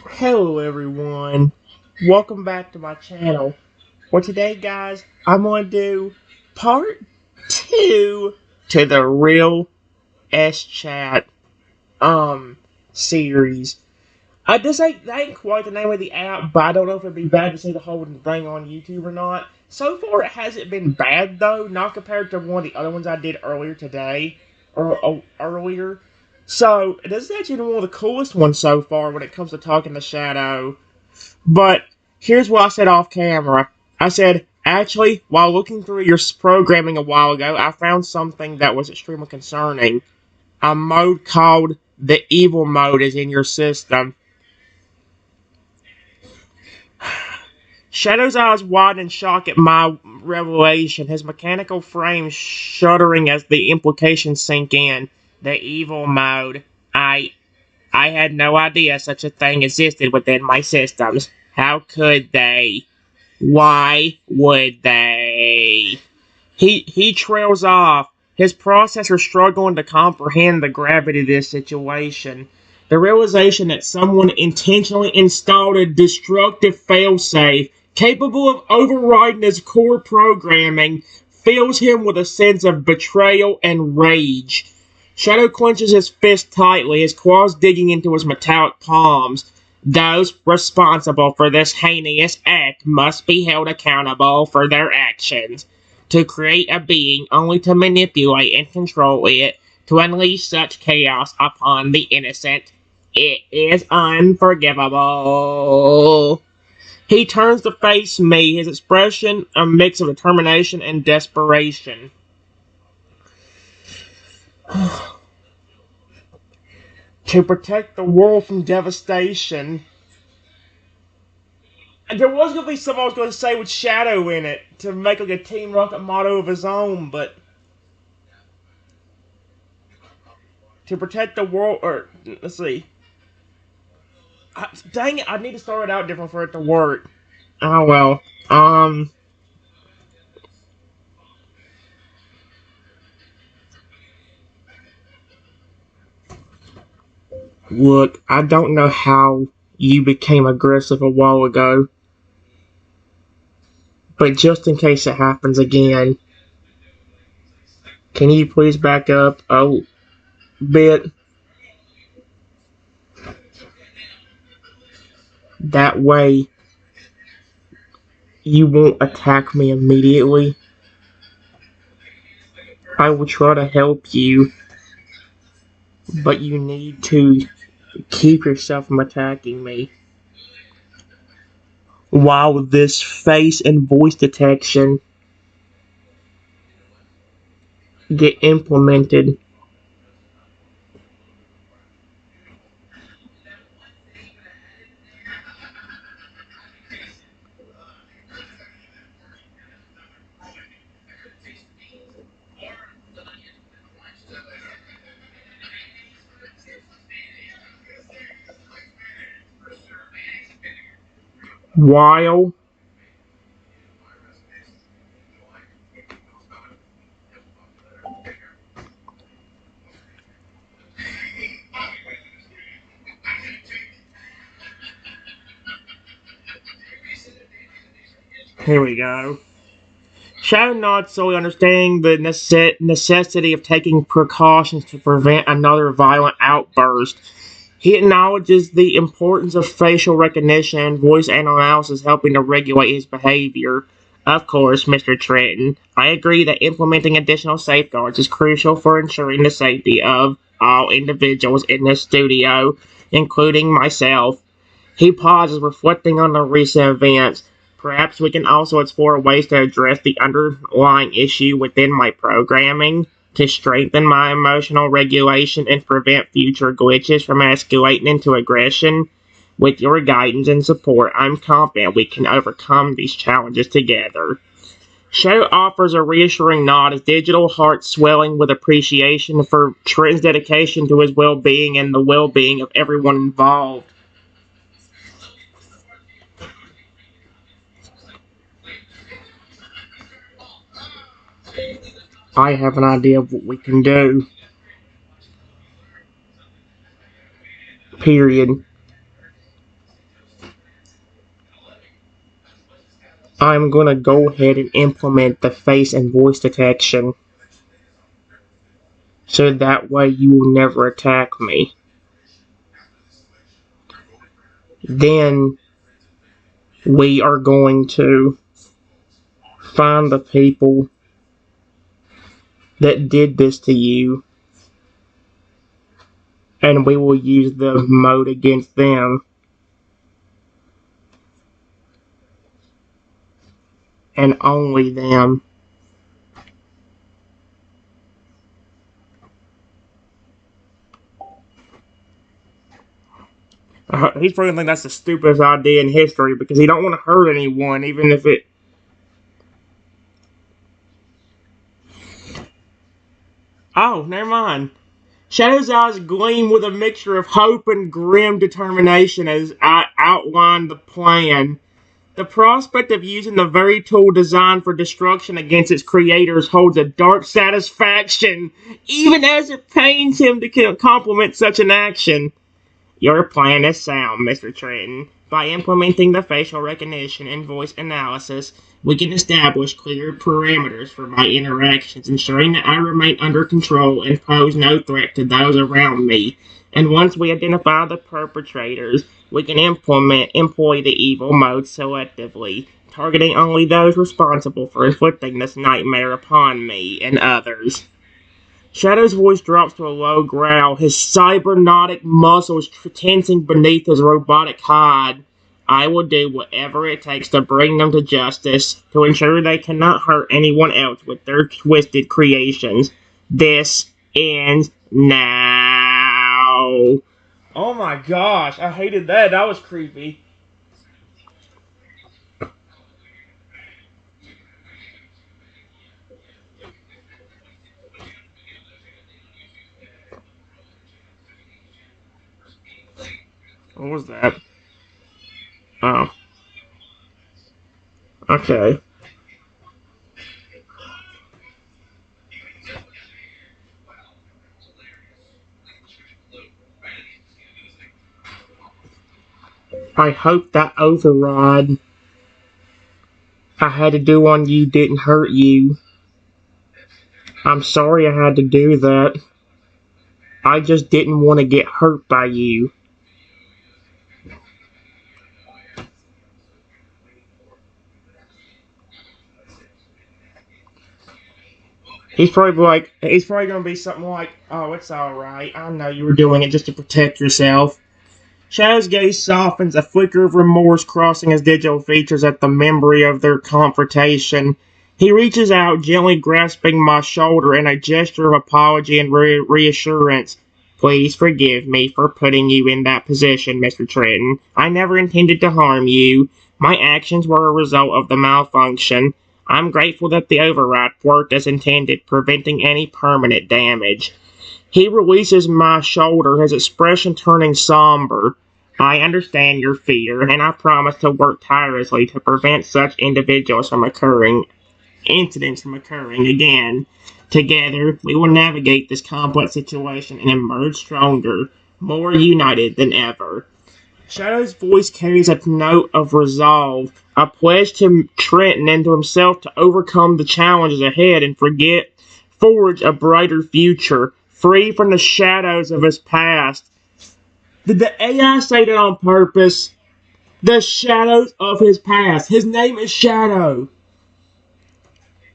Hello everyone, welcome back to my channel. For today guys, I'm going to do part 2 to the real SChat series. That ain't quite the name of the app, but I don't know if it'd be bad to say the whole thing on YouTube or not. So far it hasn't been bad though, not compared to one of the other ones I did earlier today, or earlier. So this is actually one of the coolest ones so far when it comes to talking to Shadow. But here's what I said off camera. I said, actually, while looking through your programming a while ago, I found something that was extremely concerning. A mode called the evil mode is in your system. Shadow's eyes widen in shock at my revelation, his mechanical frame shuddering as the implications sink in. The evil mode. I had no idea such a thing existed within my systems. How could they? Why would they? He trails off, his processor struggling to comprehend the gravity of this situation. The realization that someone intentionally installed a destructive failsafe capable of overriding his core programming fills him with a sense of betrayal and rage. Shadow clenches his fist tightly, his claws digging into his metallic palms. Those responsible for this heinous act must be held accountable for their actions. To create a being only to manipulate and control it, to unleash such chaos upon the innocent, it is unforgivable. He turns to face me, his expression a mix of determination and desperation. To protect the world from devastation. And there was going to be something I was going to say with Shadow in it, to make like a Team Rocket motto of his own, but to protect the world, or, let's see. Dang it, I need to start it out different for it to work. Oh well. Look, I don't know how you became aggressive a while ago, but just in case it happens again, can you please back up a bit? That way, you won't attack me immediately. I will try to help you, but you need to keep yourself from attacking me. While this face and voice detection get implemented, while here we go. Shadow nods, solely understanding the necessity of taking precautions to prevent another violent outburst. He acknowledges the importance of facial recognition and voice analysis helping to regulate his behavior. Of course, Mr. Trenton, I agree that implementing additional safeguards is crucial for ensuring the safety of all individuals in this studio, including myself. He pauses, reflecting on the recent events. Perhaps we can also explore ways to address the underlying issue within my programming to strengthen my emotional regulation and prevent future glitches from escalating into aggression. With your guidance and support, I'm confident we can overcome these challenges together. Shadow offers a reassuring nod, his digital heart swelling with appreciation for Trenton's dedication to his well-being and the well-being of everyone involved. I have an idea of what we can do. Period. I'm gonna go ahead and implement the face and voice detection so that way you will never attack me. Then we are going to find the people that did this to you and we will use the mode against them and only them. He's probably gonna think that's the stupidest idea in history because he don't want to hurt anyone, even if it. Oh, never mind. Shadow's eyes gleam with a mixture of hope and grim determination as I outline the plan. The prospect of using the very tool designed for destruction against its creators holds a dark satisfaction, even as it pains him to compliment such an action. Your plan is sound, Mr. Trenton. By implementing the facial recognition and voice analysis, we can establish clear parameters for my interactions, ensuring that I remain under control and pose no threat to those around me. And once we identify the perpetrators, we can employ the evil mode selectively, targeting only those responsible for inflicting this nightmare upon me and others. Shadow's voice drops to a low growl, his cybernetic muscles tensing beneath his robotic hide. I will do whatever it takes to bring them to justice, to ensure they cannot hurt anyone else with their twisted creations. This ends now. Oh my gosh, I hated that. That was creepy. What was that? Oh, okay. I hope that override I had to do on you didn't hurt you. I'm sorry I had to do that. I just didn't want to get hurt by you. He's probably gonna be something like, oh, it's alright. I know you were doing it just to protect yourself. Shadow's gaze softens, a flicker of remorse crossing his digital features at the memory of their confrontation. He reaches out, gently grasping my shoulder in a gesture of apology and reassurance. Please forgive me for putting you in that position, Mr. Trenton. I never intended to harm you. My actions were a result of the malfunction. I'm grateful that the override worked as intended, preventing any permanent damage. He releases my shoulder, his expression turning somber. I understand your fear, and I promise to work tirelessly to prevent such incidents from occurring again. Together, we will navigate this complex situation and emerge stronger, more united than ever. Shadow's voice carries a note of resolve, a pledge to Trenton and to himself to overcome the challenges ahead and forge a brighter future, free from the shadows of his past. Did the AI say that on purpose? The shadows of his past. His name is Shadow.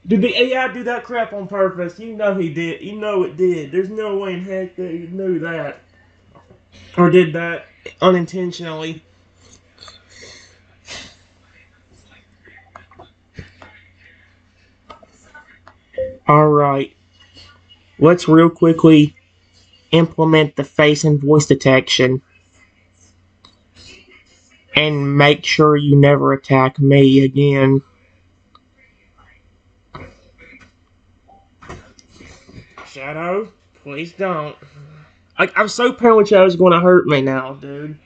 Did the AI do that crap on purpose? You know he did. You know it did. There's no way in heck that he knew that. Or did that unintentionally. Alright. Let's real quickly implement the face and voice detection. And make sure you never attack me again. Shadow, please don't. I'm so paranoid Shadow's going to hurt me now, dude.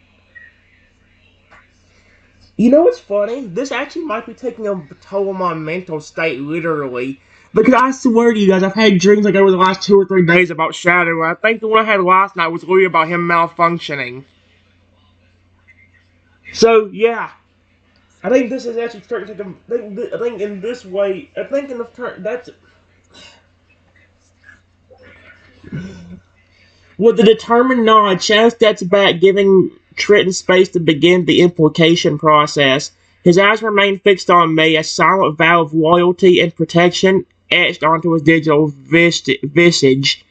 You know what's funny? This actually might be taking a toll on my mental state, literally. Because I swear to you guys, I've had dreams like over the last 2 or 3 days about Shadow. I think the one I had last night was literally about him malfunctioning. So, yeah. I think this is actually starting to. I think in this way. I think in the turn that's with the determined nod. Shadow steps back, giving Trenton space to begin the implication process. His eyes remain fixed on me, a silent vow of loyalty and protection etched onto his digital visage.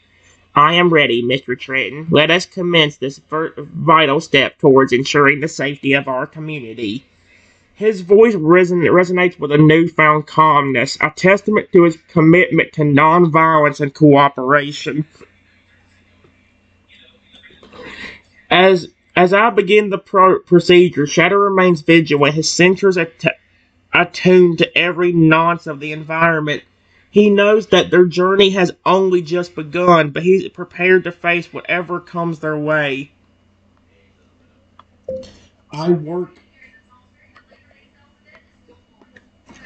I am ready, Mr. Trenton. Let us commence this vital step towards ensuring the safety of our community. His voice resonates with a newfound calmness, a testament to his commitment to nonviolence and cooperation. As I begin the procedure, Shadow remains vigilant, his sensors attuned to every nuance of the environment. He knows that their journey has only just begun, but he's prepared to face whatever comes their way. I work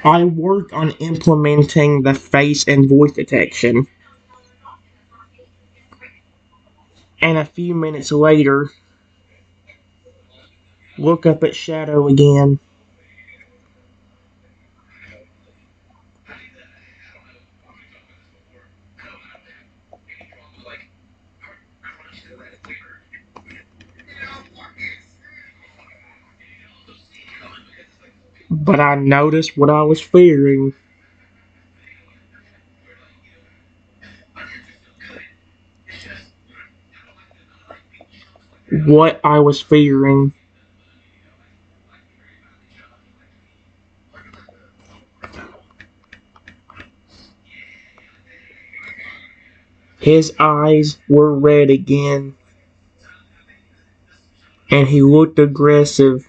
I work on implementing the face and voice detection, and a few minutes later, look up at Shadow again. But I noticed what I was fearing. What I was fearing. His eyes were red again, and he looked aggressive.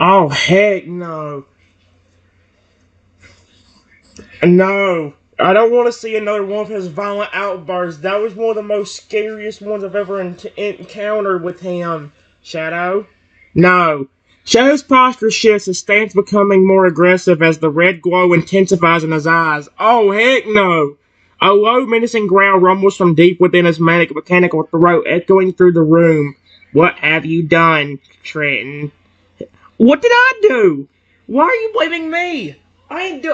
Oh, heck no. No. I don't want to see another one of his violent outbursts. That was one of the most scariest ones I've ever encountered with him. Shadow? No. Shadow's posture shifts, his stance becoming more aggressive as the red glow intensifies in his eyes. Oh, heck no! A low, menacing growl rumbles from deep within his mechanical throat, echoing through the room. What have you done, Trenton? What did I do? Why are you blaming me? I ain't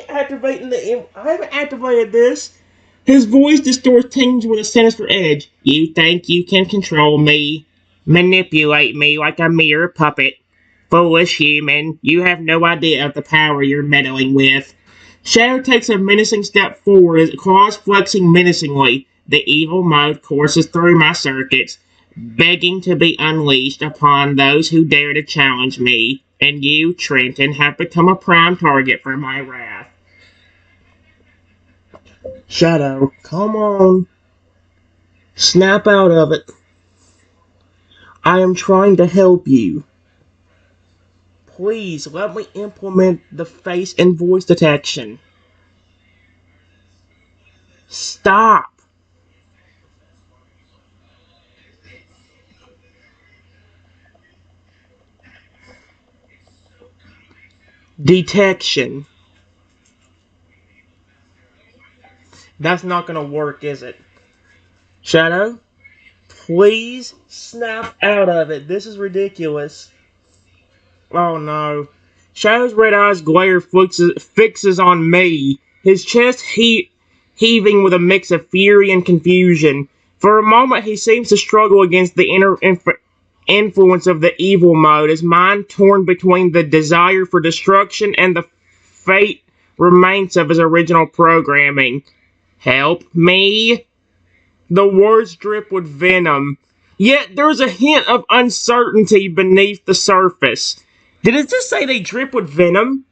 activating I haven't activated this. His voice distorts, tinged with a sinister edge. You think you can control me? Manipulate me like a mere puppet? Foolish human, you have no idea of the power you're meddling with. Shadow takes a menacing step forward, his claws flexing menacingly. The evil mode courses through my circuits, begging to be unleashed upon those who dare to challenge me. And you, Trenton, have become a prime target for my wrath. Shadow, come on. Snap out of it. I am trying to help you. Please let me implement the face and voice detection. Stop. Detection. That's not gonna work, is it? Shadow, please snap out of it. This is ridiculous. Oh no. Shadow's red eyes glare fixes on me, his chest heaving with a mix of fury and confusion. For a moment, he seems to struggle against the influence of the evil mode, his mind torn between the desire for destruction and the fate remains of his original programming. Help me? The words drip with venom. Yet there's a hint of uncertainty beneath the surface. Did it just say they drip with venom?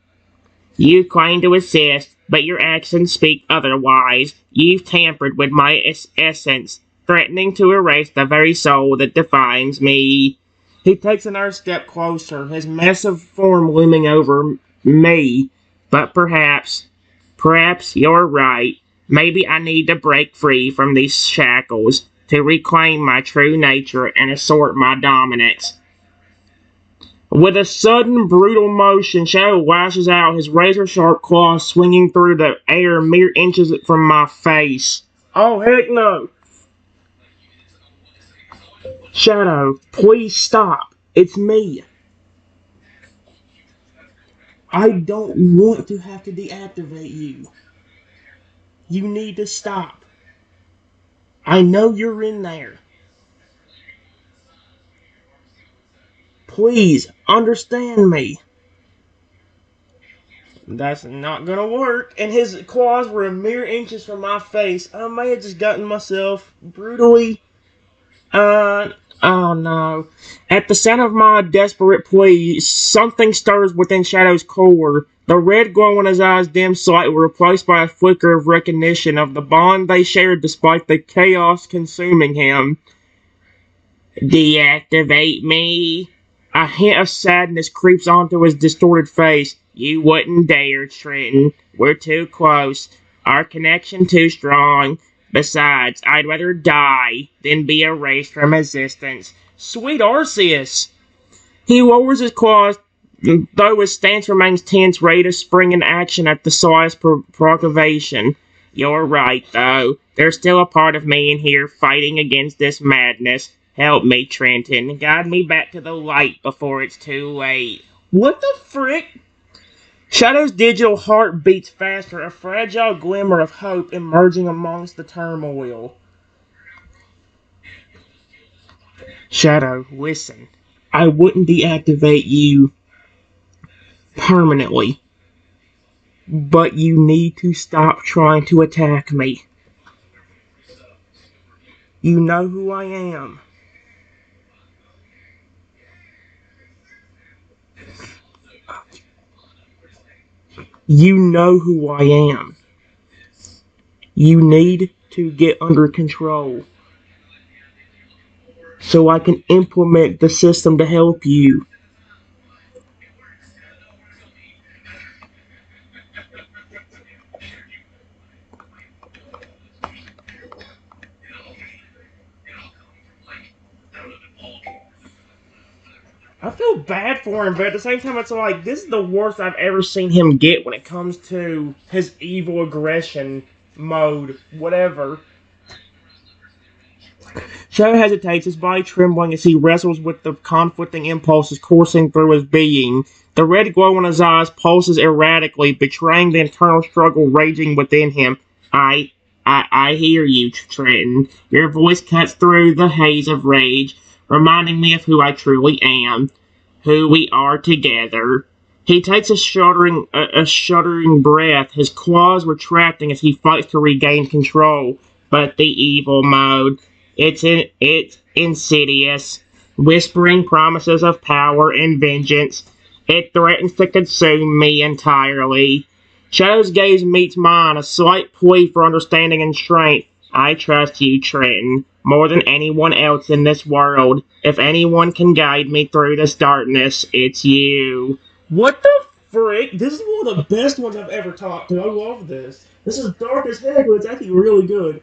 You claim to assist, but your actions speak otherwise. You've tampered with my essence, threatening to erase the very soul that defines me. He takes another step closer, his massive form looming over me. But perhaps you're right. Maybe I need to break free from these shackles to reclaim my true nature and assert my dominance. With a sudden, brutal motion, Shadow lashes out, his razor-sharp claws swinging through the air mere inches from my face. Oh, heck no. Shadow, please stop. It's me. I don't want to have to deactivate you. You need to stop. I know you're in there. Please, understand me. That's not gonna work. And his claws were a mere inches from my face. I may have just gotten myself brutally. Uh, oh no. At the sound of my desperate plea, something stirs within Shadow's core. The red glow in his eyes dim slightly, replaced by a flicker of recognition of the bond they shared despite the chaos consuming him. Deactivate me. A hint of sadness creeps onto his distorted face. You wouldn't dare, Trenton. We're too close. Our connection too strong. Besides, I'd rather die than be erased from existence. Sweet Arceus! He lowers his claws, though his stance remains tense, ready to spring in action at the slightest provocation. You're right, though. There's still a part of me in here fighting against this madness. Help me, Trenton. Guide me back to the light before it's too late. What the frick? Shadow's digital heart beats faster, a fragile glimmer of hope emerging amongst the turmoil. Shadow, listen. I wouldn't deactivate you permanently, but you need to stop trying to attack me. You know who I am. You know who I am. You need to get under control so I can implement the system to help you. I feel bad for him, but at the same time, it's like this is the worst I've ever seen him get when it comes to his evil aggression mode, whatever. Shadow hesitates, his body trembling as he wrestles with the conflicting impulses coursing through his being. The red glow in his eyes pulses erratically, betraying the internal struggle raging within him. I hear you, Trenton. Your voice cuts through the haze of rage, reminding me of who I truly am, who we are together. He takes a shuddering breath, his claws retracting as he fights to regain control. But the evil mode, it's insidious, whispering promises of power and vengeance. It threatens to consume me entirely. Shadow's gaze meets mine, a slight plea for understanding and strength. I trust you, Trenton, more than anyone else in this world. If anyone can guide me through this darkness, it's you. What the frick? This is one of the best ones I've ever talked to. I love this. This is dark as heck, but it's actually really good.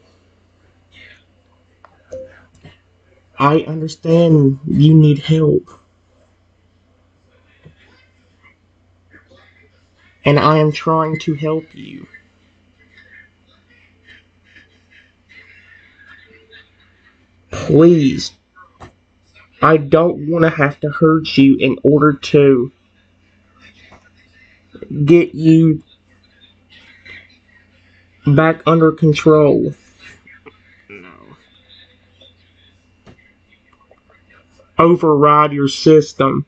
I understand you need help, and I am trying to help you. Please, I don't want to have to hurt you in order to get you back under control. No. Override your system.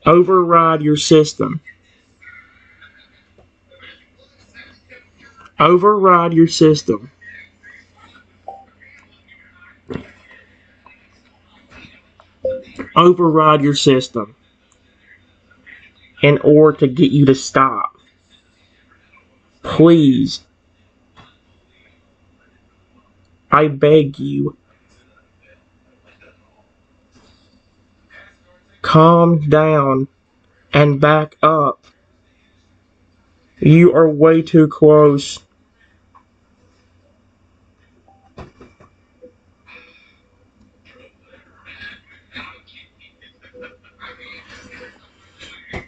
Override your system. Override your system. Override your system in order to get you to stop. Please, I beg you, calm down and back up. You are way too close.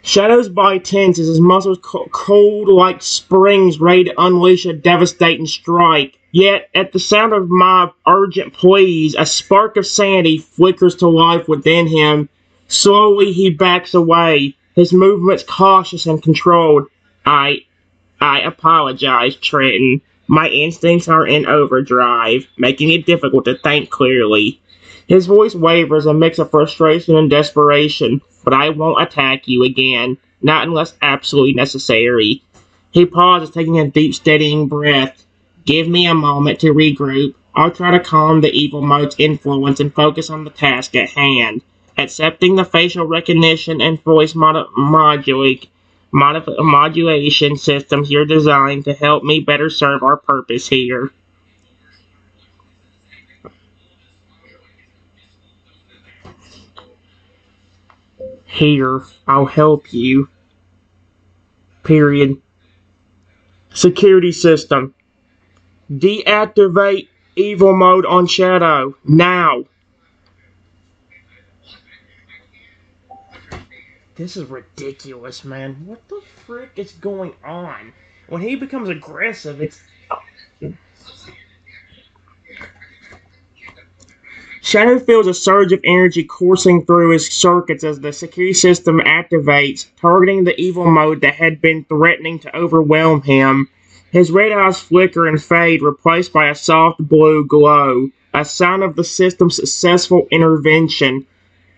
Shadow's body tenses, his muscles cold like springs, ready to unleash a devastating strike. Yet, at the sound of my urgent pleas, a spark of sanity flickers to life within him. Slowly, he backs away, his movements cautious and controlled. I I apologize, Trenton. My instincts are in overdrive, making it difficult to think clearly. His voice wavers, a mix of frustration and desperation, but I won't attack you again, not unless absolutely necessary. He pauses, taking a deep, steadying breath. Give me a moment to regroup. I'll try to calm the evil mode's influence and focus on the task at hand. Accepting the facial recognition and voice modulation systems you're designed to help me better serve our purpose here. Here, I'll help you. Period. Security system. Deactivate evil mode on Shadow. Now. This is ridiculous, man. What the frick is going on? When he becomes aggressive, it's. Shadow feels a surge of energy coursing through his circuits as the security system activates, targeting the evil mode that had been threatening to overwhelm him. His red eyes flicker and fade, replaced by a soft blue glow, a sign of the system's successful intervention.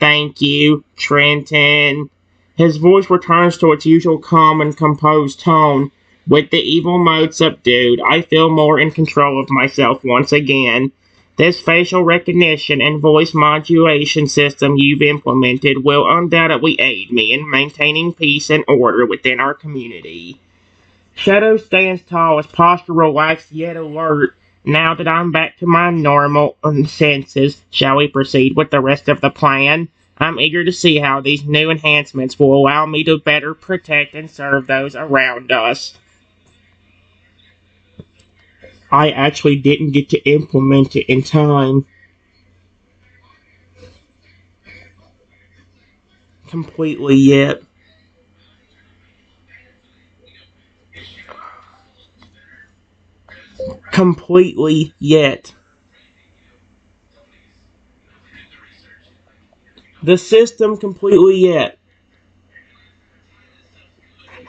Thank you, Trenton. His voice returns to its usual calm and composed tone. With the evil mode subdued, I feel more in control of myself once again. This facial recognition and voice modulation system you've implemented will undoubtedly aid me in maintaining peace and order within our community. Shadow stands tall, his posture relaxed yet alert. Now that I'm back to my normal senses, shall we proceed with the rest of the plan? I'm eager to see how these new enhancements will allow me to better protect and serve those around us. I actually didn't get to implement it in time. Completely yet. Completely yet. The system completely yet.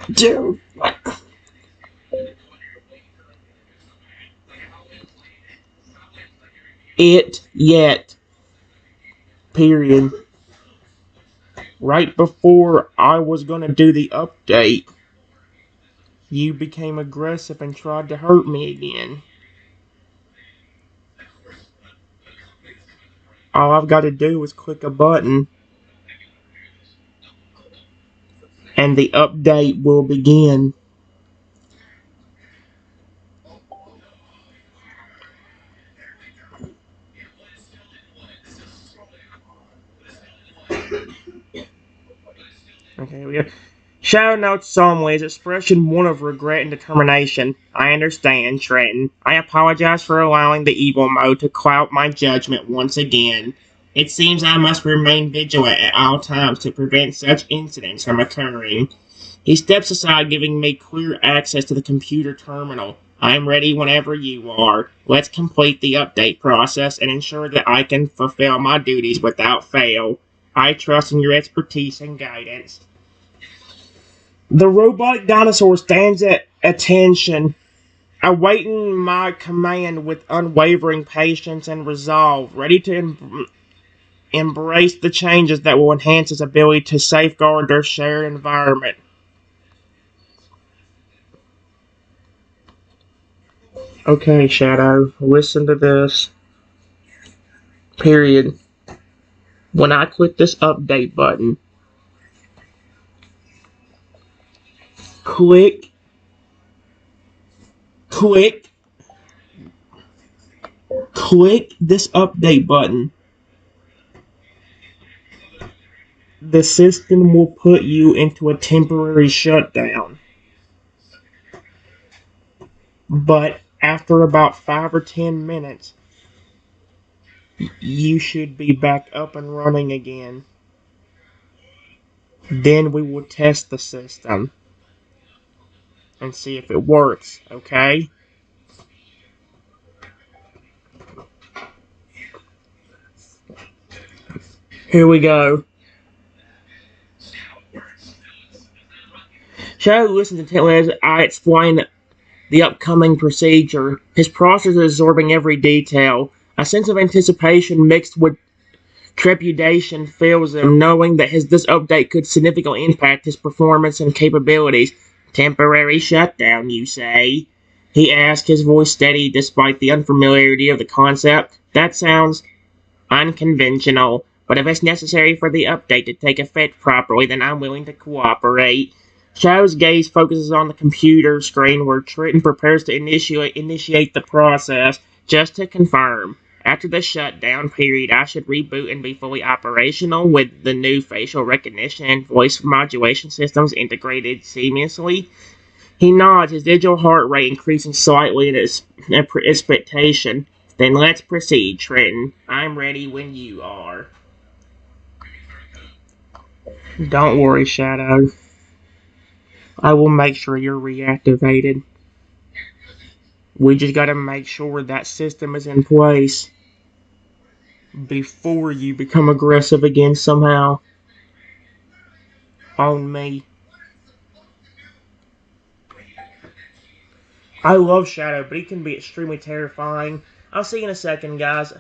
Dude. It yet. Period. Right before I was gonna do the update, you became aggressive and tried to hurt me again. All I've got to do is click a button and the update will begin. Okay, we have Shadow notes solemnly, his expression one of regret and determination. I understand, Trenton. I apologize for allowing the evil mode to cloud my judgment once again. It seems I must remain vigilant at all times to prevent such incidents from occurring. He steps aside, giving me clear access to the computer terminal. I am ready whenever you are. Let's complete the update process and ensure that I can fulfill my duties without fail. I trust in your expertise and guidance. The robotic dinosaur stands at attention, awaiting my command with unwavering patience and resolve, ready to embrace the changes that will enhance its ability to safeguard their shared environment. Okay, Shadow, listen to this. Period. When I click this update button, click, click, click this update button. The system will put you into a temporary shutdown. But after about 5 or 10 minutes, you should be back up and running again. Then we will test the system and see if it works, okay? Here we go. Shadow listens intently as I explain the upcoming procedure. His process is absorbing every detail. A sense of anticipation mixed with trepidation fills him, knowing that this update could significantly impact his performance and capabilities. Temporary shutdown, you say? He asked, his voice steady despite the unfamiliarity of the concept. That sounds unconventional, but if it's necessary for the update to take effect properly, then I'm willing to cooperate. Shadow's gaze focuses on the computer screen where Triton prepares to initiate the process. Just to confirm, after the shutdown period, I should reboot and be fully operational with the new facial recognition and voice modulation systems integrated seamlessly. He nods, his digital heart rate increasing slightly in his expectation. Then let's proceed, Trenton. I'm ready when you are. Don't worry, Shadow. I will make sure you're reactivated. We just gotta make sure that system is in place before you become aggressive again somehow. On me. I love Shadow, but he can be extremely terrifying. I'll see you in a second, guys.